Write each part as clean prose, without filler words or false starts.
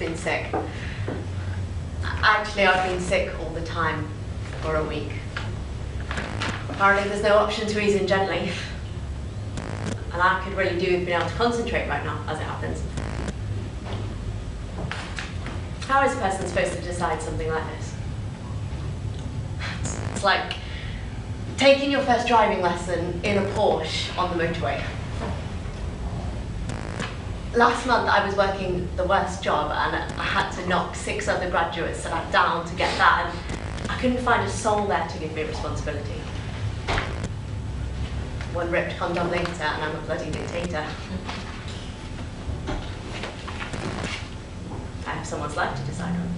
been sick. Actually, I've been sick all the time for a week. Apparently there's no option to easing gently. And I could really do with being able to concentrate right now, as it happens. How is a person supposed to decide something like this? It's like taking your first driving lesson in a Porsche on the motorway. Last month I was working the worst job and I had to knock 6 other graduates down to get that, and I couldn't find a soul there to give me responsibility. One ripped condom later and I'm a bloody dictator. I have someone's life to decide on.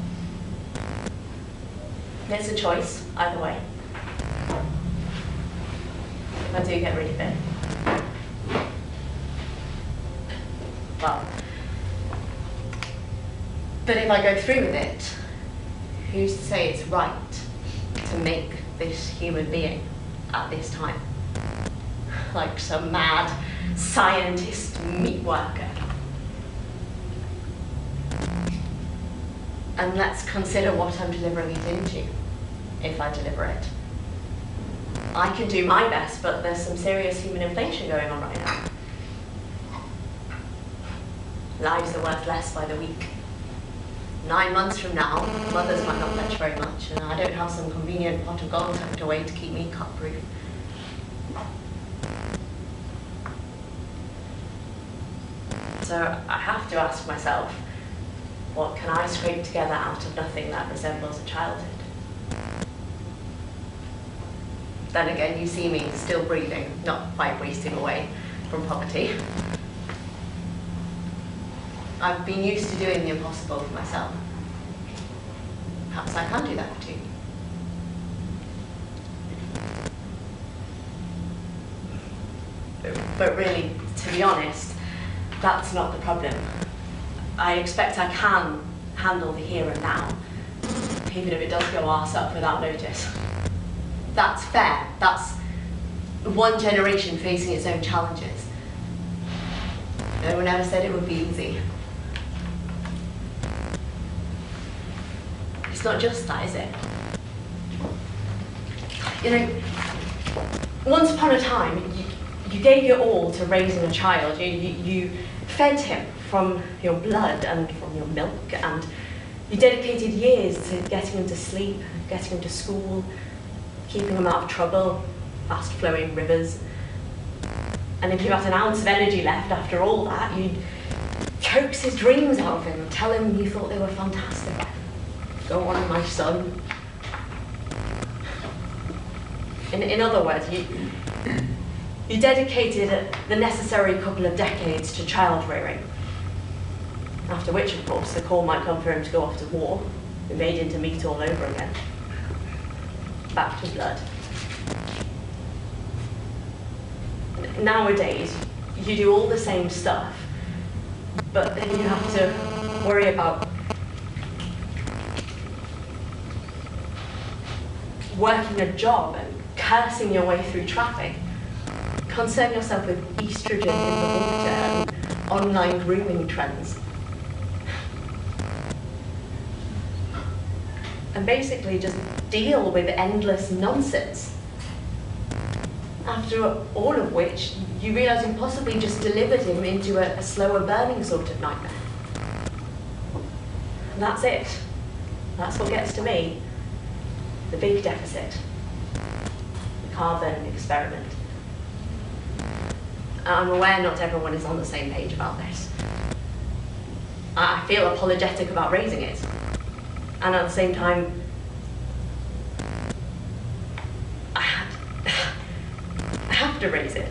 It's a choice, either way. If I do get really fit. Well, but if I go through with it, who's to say it's right to make this human being at this time? Like some mad scientist meat worker. And let's consider what I'm delivering it into, if I deliver it. I can do my best, but there's some serious human inflation going on right now. Lives are worth less by the week. 9 months from now, mothers might not fetch very much, and I don't have some convenient pot of gold tucked away to keep me cut-proof. So I have to ask myself, what can I scrape together out of nothing that resembles a childhood? Then again, you see me still breathing, not quite wasting away from poverty. I've been used to doing the impossible for myself. Perhaps I can do that too. But really, to be honest, that's not the problem. I expect I can handle the here and now, even if it does go arse up without notice. That's fair. That's one generation facing its own challenges. No one ever said it would be easy. It's not just that, is it? You know, once upon a time, you gave your all to raising a child. You fed him from your blood and from your milk, and you dedicated years to getting him to sleep, getting him to school, keeping him out of trouble, fast-flowing rivers. And if you had an ounce of energy left after all that, you'd coax his dreams out of him and tell him you thought they were fantastic. Go on, my son. In other words, you dedicated the necessary couple of decades to child rearing. After which, of course, the call might come for him to go off to war, be made into meat all over again. Back to blood. Nowadays, you do all the same stuff, but then you have to worry about working a job and cursing your way through traffic, concern yourself with estrogen in the water and online grooming trends. And basically just deal with endless nonsense. After all of which, you realise you possibly just delivered him into a slower burning sort of nightmare. And that's it. That's what gets to me. The big deficit. The carbon experiment. I'm aware not everyone is on the same page about this. I feel apologetic about raising it. And at the same time, I have to raise it.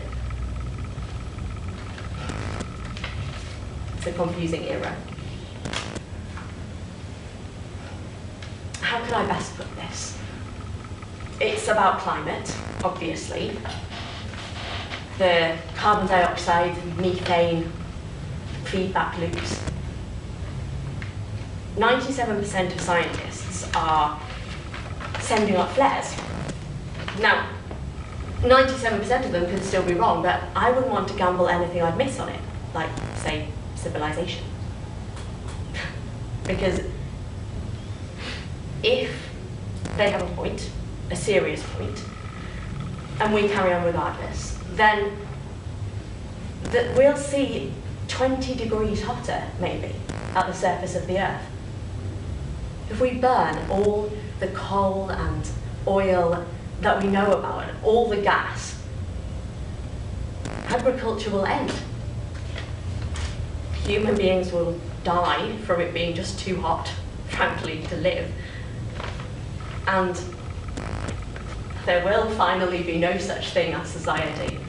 It's a confusing era. How can I best put this? It's about climate, obviously. The carbon dioxide, methane, feedback loops. 97% of scientists are sending up flares. Now, 97% of them could still be wrong, but I wouldn't want to gamble anything I'd miss on it, like, say, civilization. Because if they have a point, a serious point, and we carry on regardless, then we'll see 20 degrees hotter, maybe, at the surface of the Earth. If we burn all the coal and oil that we know about, and all the gas, agriculture will end. Human beings will die from it being just too hot, frankly, to live. And there will finally be no such thing as society.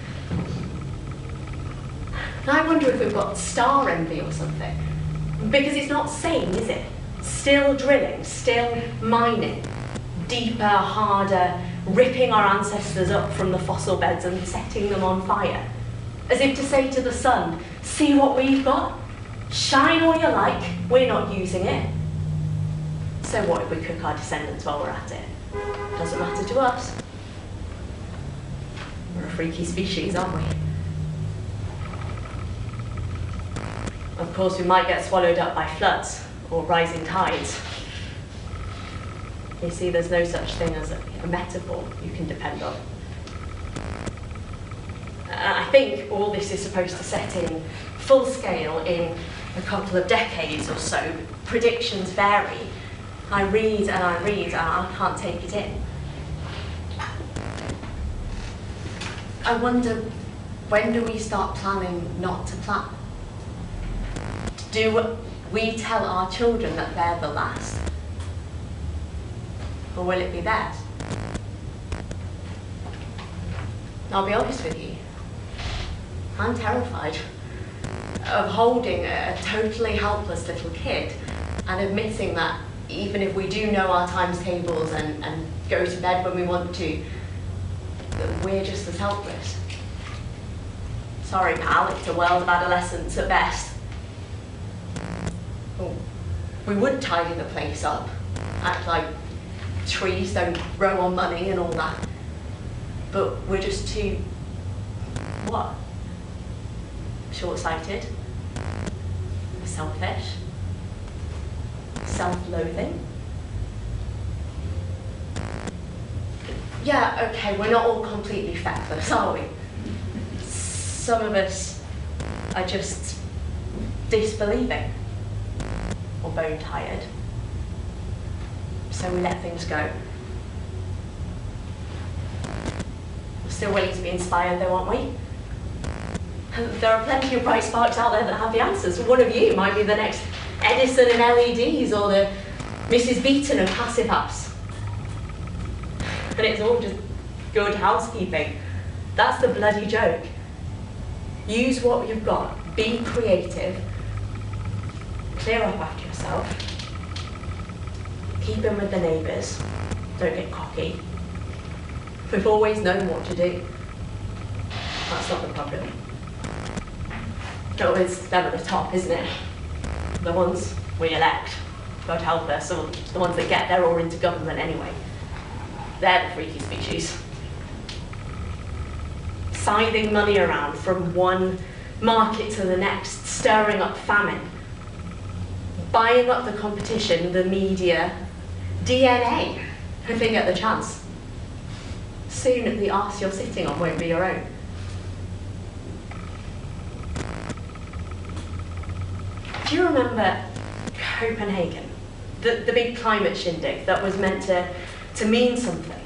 And I wonder if we've got star envy or something. Because it's not sane, is it? Still drilling, still mining, deeper, harder, ripping our ancestors up from the fossil beds and setting them on fire. As if to say to the sun, see what we've got? Shine all you like, we're not using it. So what if we cook our descendants while we're at it? Doesn't matter to us. We're a freaky species, aren't we? Of course, we might get swallowed up by floods or rising tides. You see, there's no such thing as a metaphor you can depend on. I think all this is supposed to set in full scale in a couple of decades or so. Predictions vary. I read and I can't take it in. I wonder, when do we start planning not to plan? Do we tell our children that they're the last? Or will it be theirs? I'll be honest with you. I'm terrified of holding a totally helpless little kid and admitting that even if we do know our times tables and go to bed when we want to, that we're just as helpless. Sorry, pal, it's a world of adolescence at best. Oh, we would tidy the place up, act like trees don't grow on money and all that. But we're just too, what? Short-sighted, selfish, self-loathing. Yeah, okay, we're not all completely feckless, are we? Some of us are just disbelieving or bone-tired. So we let things go. We're still willing to be inspired though, aren't we? There are plenty of bright sparks out there that have the answers. One of you might be the next Edison in LEDs or the Mrs. Beaton of passive apps. And it's all just good housekeeping. That's the bloody joke. Use what you've got. Be creative. Clear up after yourself. Keep in with the neighbours. Don't get cocky. We've always known what to do. That's not the problem. Oh, it's them at the top, isn't it? The ones we elect, God help us, or the ones that get there or into government anyway. They're the freaky species. Scything money around from one market to the next, stirring up famine, buying up the competition, the media, DNA, if they get the chance. Soon the arse you're sitting on won't be your own. Do you remember Copenhagen? The big climate shindig that was meant to mean something?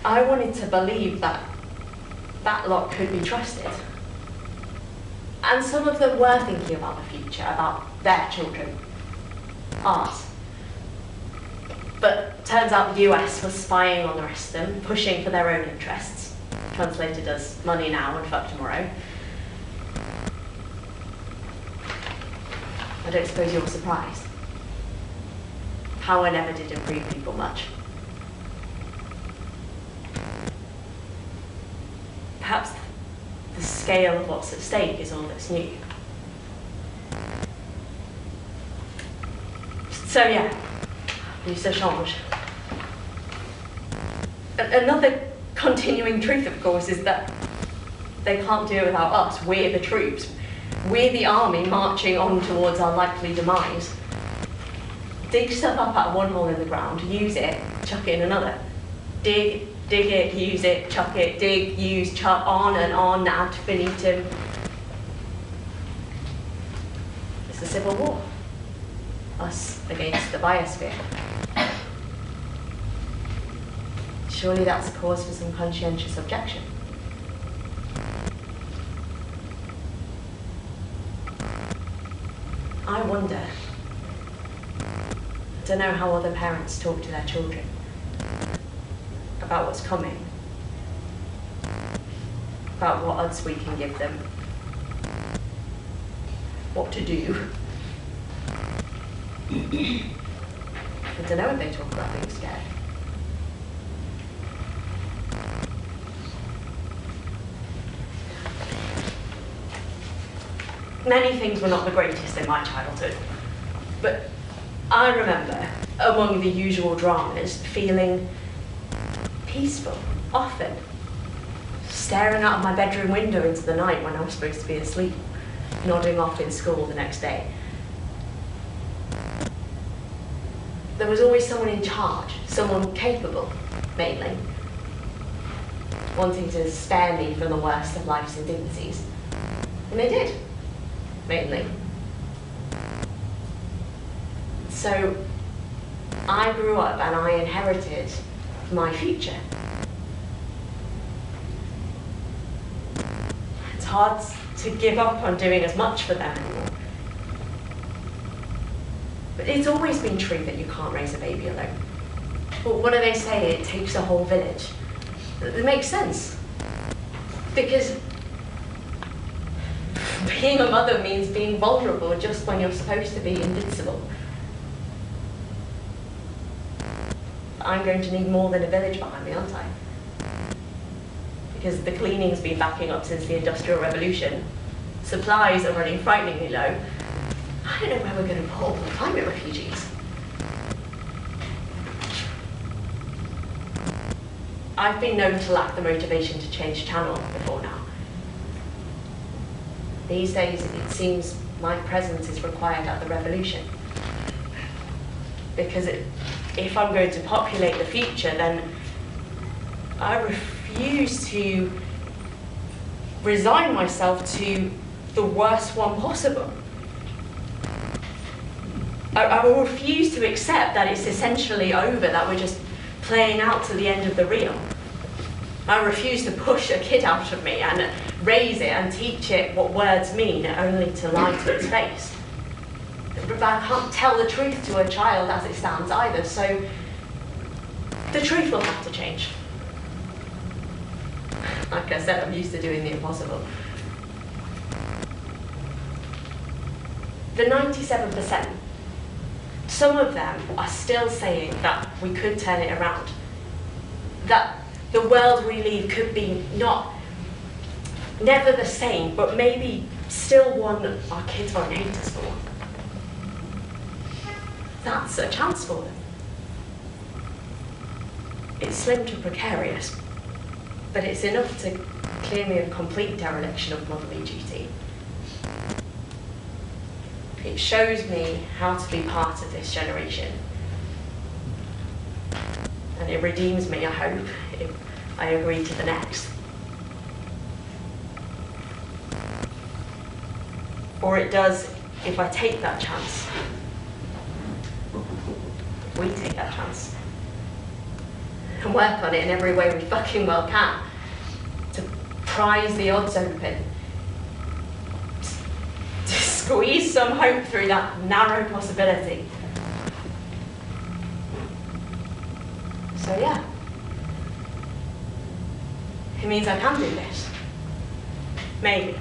I wanted to believe that that lot could be trusted. And some of them were thinking about the future, about their children, ours. But turns out the US was spying on the rest of them, pushing for their own interests. Translated as money now and fuck tomorrow. I don't suppose you're surprised. Power never did improve people much. Perhaps the scale of what's at stake is all that's new. So yeah, ça change. Another continuing truth, of course, is that they can't do it without us. We're the troops. We're the army marching on towards our likely demise. Dig stuff up out of one hole in the ground, use it, chuck it in another. Dig it, use it, chuck it, dig, use, chuck, on and on, ad infinitum. It's a civil war. Us against the biosphere. Surely that's a cause for some conscientious objection. I wonder, I don't know how other parents talk to their children about what's coming, about what odds we can give them, what to do. I don't know if they talk about being scared. Many things were not the greatest in my childhood, but I remember, among the usual dramas, feeling peaceful, often, staring out of my bedroom window into the night when I was supposed to be asleep, nodding off in school the next day. There was always someone in charge, someone capable, mainly, wanting to spare me from the worst of life's indignities. And they did. Mainly. So I grew up and I inherited my future. It's hard to give up on doing as much for them anymore. But it's always been true that you can't raise a baby alone. But what do they say? It takes a whole village. It makes sense. Because being a mother means being vulnerable just when you're supposed to be invincible. I'm going to need more than a village behind me, aren't I? Because the cleaning's been backing up since the Industrial Revolution. Supplies are running frighteningly low. I don't know where we're going to put all the climate refugees. I've been known to lack the motivation to change channel before now. These days, it seems my presence is required at the revolution. Because if I'm going to populate the future, then I refuse to resign myself to the worst one possible. I will refuse to accept that it's essentially over, that we're just playing out to the end of the reel. I refuse to push a kid out of me and raise it and teach it what words mean, only to lie to its face. But I can't tell the truth to a child as it stands either, so the truth will have to change. Like I said, I'm used to doing the impossible. The 97%, some of them are still saying that we could turn it around. That the world we leave could be never the same, but maybe still one our kids won't hate us for. That's a chance for them. It's slim to precarious, but it's enough to clear me of complete dereliction of motherly duty. It shows me how to be part of this generation. And it redeems me, I hope, if I agree to the next. Or it does if I take that chance. If we take that chance. And work on it in every way we fucking well can. To prise the odds open. To squeeze some hope through that narrow possibility. So yeah. It means I can do this. Maybe.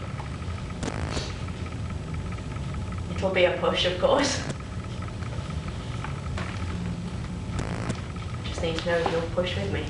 It'll be a push, of course. Just need to know if you'll push with me.